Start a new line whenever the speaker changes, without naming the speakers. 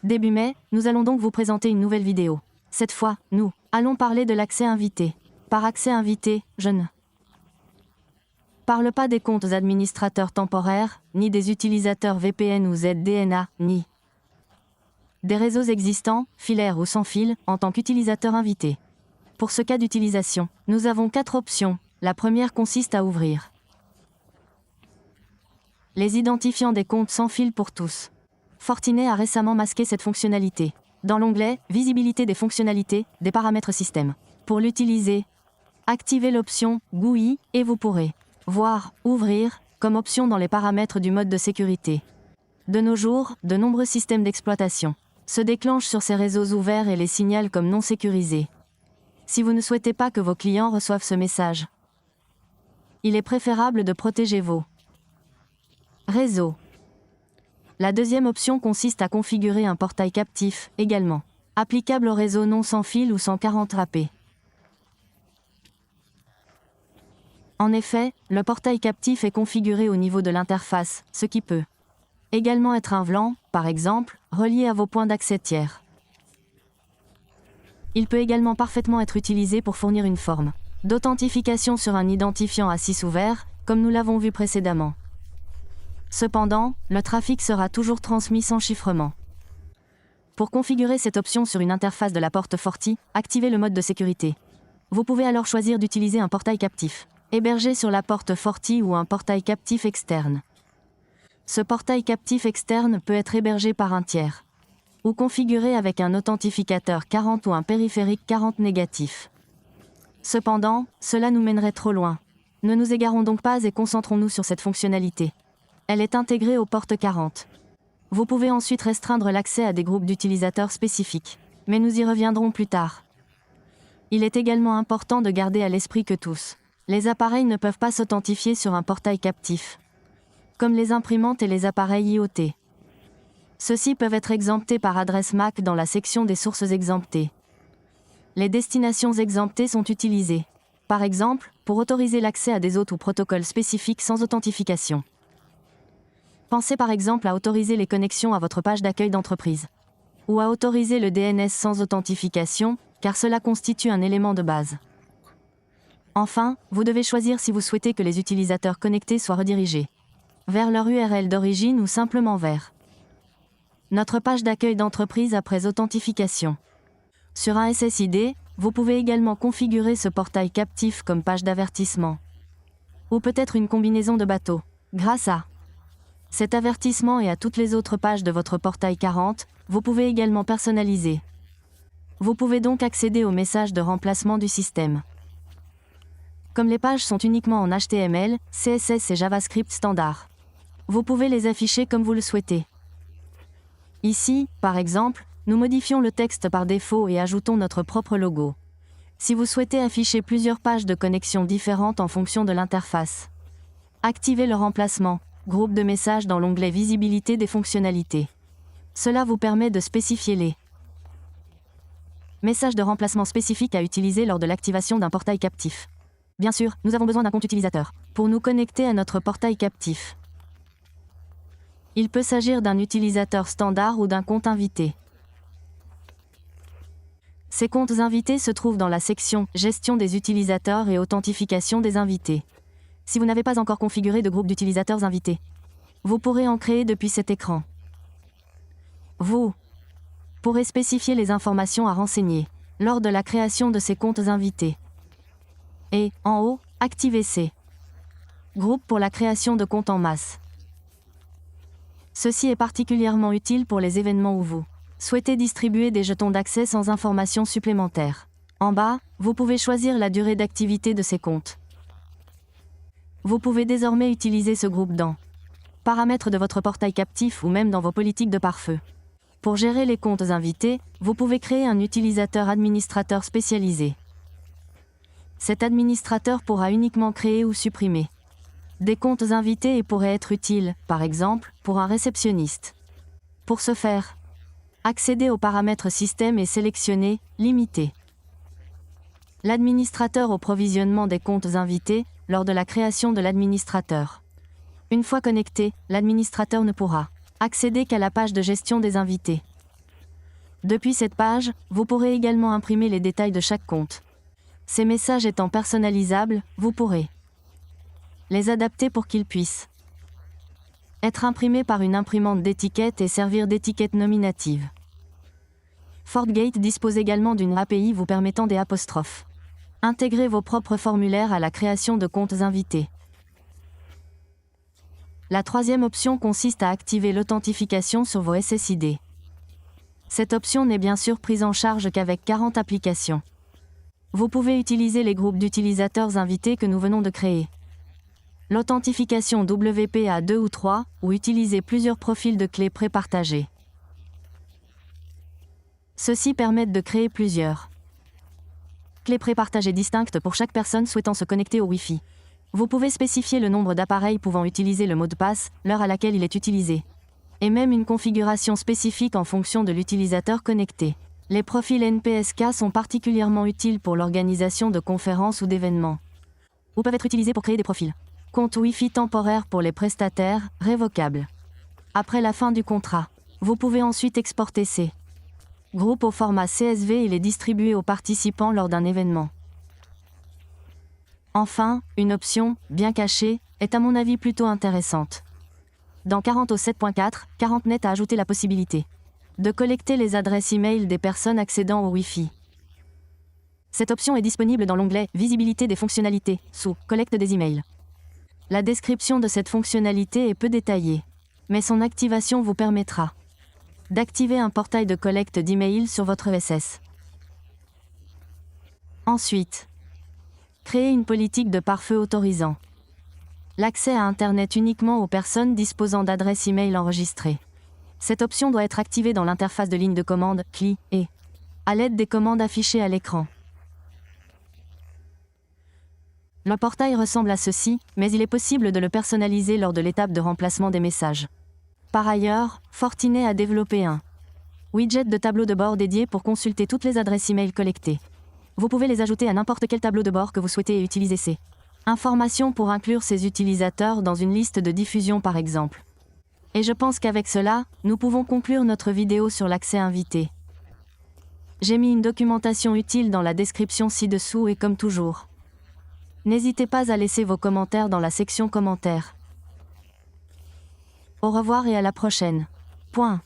Début mai, nous allons donc vous présenter une nouvelle vidéo. Cette fois, nous allons parler de l'accès invité. Par accès invité, je ne parle pas des comptes administrateurs temporaires, ni des utilisateurs VPN ou ZDNA, ni des réseaux existants, filaires ou sans fil, en tant qu'utilisateur invité. Pour ce cas d'utilisation, nous avons 4 options. La première consiste à ouvrir les identifiants des comptes sans fil pour tous. Fortinet a récemment masqué cette fonctionnalité. Dans l'onglet « Visibilité des fonctionnalités » des paramètres système. Pour l'utiliser, activez l'option « GUI » et vous pourrez voir « Ouvrir » comme option dans les paramètres du mode de sécurité. De nos jours, de nombreux systèmes d'exploitation se déclenchent sur ces réseaux ouverts et les signalent comme non sécurisés. Si vous ne souhaitez pas que vos clients reçoivent ce message, il est préférable de protéger vos réseaux. La deuxième option consiste à configurer un portail captif, également applicable au réseau non sans fil ou 140 AP. En effet, le portail captif est configuré au niveau de l'interface, ce qui peut également être un VLAN, par exemple, relié à vos points d'accès tiers. Il peut également parfaitement être utilisé pour fournir une forme d'authentification sur un identifiant ASIS ouvert, comme nous l'avons vu précédemment. Cependant, le trafic sera toujours transmis sans chiffrement. Pour configurer cette option sur une interface de la porte Forti, activez le mode de sécurité. Vous pouvez alors choisir d'utiliser un portail captif, hébergé sur la porte Forti ou un portail captif externe. Ce portail captif externe peut être hébergé par un tiers, ou configuré avec un authentificateur 40 ou un périphérique 40 négatif. Cependant, cela nous mènerait trop loin. Ne nous égarons donc pas et concentrons-nous sur cette fonctionnalité. Elle est intégrée aux portes 40. Vous pouvez ensuite restreindre l'accès à des groupes d'utilisateurs spécifiques, mais nous y reviendrons plus tard. Il est également important de garder à l'esprit que tous les appareils ne peuvent pas s'authentifier sur un portail captif, comme les imprimantes et les appareils IoT. Ceux-ci peuvent être exemptés par adresse MAC dans la section des sources exemptées. Les destinations exemptées sont utilisées, par exemple, pour autoriser l'accès à des hôtes ou protocoles spécifiques sans authentification. Pensez par exemple à autoriser les connexions à votre page d'accueil d'entreprise, ou à autoriser le DNS sans authentification, car cela constitue un élément de base. Enfin, vous devez choisir si vous souhaitez que les utilisateurs connectés soient redirigés vers leur URL d'origine ou simplement vers notre page d'accueil d'entreprise après authentification. Sur un SSID, vous pouvez également configurer ce portail captif comme page d'avertissement, ou peut-être une combinaison de bateaux, grâce à cet avertissement et à toutes les autres pages de votre portail 40, vous pouvez également personnaliser. Vous pouvez donc accéder aux messages de remplacement du système. Comme les pages sont uniquement en HTML, CSS et JavaScript standard, vous pouvez les afficher comme vous le souhaitez. Ici, par exemple, nous modifions le texte par défaut et ajoutons notre propre logo. Si vous souhaitez afficher plusieurs pages de connexion différentes en fonction de l'interface, activez le remplacement groupe de messages dans l'onglet Visibilité des fonctionnalités. Cela vous permet de spécifier les messages de remplacement spécifiques à utiliser lors de l'activation d'un portail captif. Bien sûr, nous avons besoin d'un compte utilisateur pour nous connecter à notre portail captif. Il peut s'agir d'un utilisateur standard ou d'un compte invité. Ces comptes invités se trouvent dans la section « Gestion des utilisateurs et authentification des invités ». Si vous n'avez pas encore configuré de groupe d'utilisateurs invités, vous pourrez en créer depuis cet écran. Vous pourrez spécifier les informations à renseigner lors de la création de ces comptes invités. Et, en haut, activez ces groupes pour la création de comptes en masse. Ceci est particulièrement utile pour les événements où vous souhaitez distribuer des jetons d'accès sans informations supplémentaires. En bas, vous pouvez choisir la durée d'activité de ces comptes. Vous pouvez désormais utiliser ce groupe dans paramètres de votre portail captif ou même dans vos politiques de pare-feu. Pour gérer les comptes invités, vous pouvez créer un utilisateur administrateur spécialisé. Cet administrateur pourra uniquement créer ou supprimer des comptes invités et pourrait être utile, par exemple, pour un réceptionniste. Pour ce faire, accédez aux paramètres système et sélectionnez « Limiter ». L'administrateur au provisionnement des comptes invités lors de la création de l'administrateur. Une fois connecté, l'administrateur ne pourra accéder qu'à la page de gestion des invités. Depuis cette page, vous pourrez également imprimer les détails de chaque compte. Ces messages étant personnalisables, vous pourrez les adapter pour qu'ils puissent être imprimés par une imprimante d'étiquette et servir d'étiquette nominative. FortiGate dispose également d'une API vous permettant des apostrophes. Intégrez vos propres formulaires à la création de comptes invités. La troisième option consiste à activer l'authentification sur vos SSID. Cette option n'est bien sûr prise en charge qu'avec 40 applications. Vous pouvez utiliser les groupes d'utilisateurs invités que nous venons de créer. L'authentification WPA2 ou 3, ou utiliser plusieurs profils de clés prépartagés. Ceux-ci permettent de créer plusieurs clés prépartagées distinctes pour chaque personne souhaitant se connecter au Wi-Fi. Vous pouvez spécifier le nombre d'appareils pouvant utiliser le mot de passe, l'heure à laquelle il est utilisé, et même une configuration spécifique en fonction de l'utilisateur connecté. Les profils NPSK sont particulièrement utiles pour l'organisation de conférences ou d'événements, ou peuvent être utilisés pour créer des profils. Compte Wi-Fi temporaire pour les prestataires, révocable. Après la fin du contrat, vous pouvez ensuite exporter ces groupes au format CSV et les distribuer aux participants lors d'un événement. Enfin, une option, bien cachée, est à mon avis plutôt intéressante. Dans 40 au 7.4, 40net a ajouté la possibilité de collecter les adresses e-mail des personnes accédant au Wi-Fi. Cette option est disponible dans l'onglet « Visibilité des fonctionnalités » sous « Collecte des emails ». La description de cette fonctionnalité est peu détaillée, mais son activation vous permettra d'activer un portail de collecte d'emails sur votre ESS. Ensuite, créer une politique de pare-feu autorisant l'accès à Internet uniquement aux personnes disposant d'adresses e-mail enregistrées. Cette option doit être activée dans l'interface de ligne de commande CLI et à l'aide des commandes affichées à l'écran. Le portail ressemble à ceci, mais il est possible de le personnaliser lors de l'étape de remplacement des messages. Par ailleurs, Fortinet a développé un widget de tableau de bord dédié pour consulter toutes les adresses e-mail collectées. Vous pouvez les ajouter à n'importe quel tableau de bord que vous souhaitez et utiliser ces informations pour inclure ces utilisateurs dans une liste de diffusion par exemple. Et je pense qu'avec cela, nous pouvons conclure notre vidéo sur l'accès invité. J'ai mis une documentation utile dans la description ci-dessous et comme toujours, n'hésitez pas à laisser vos commentaires dans la section commentaires. Au revoir et à la prochaine. Point.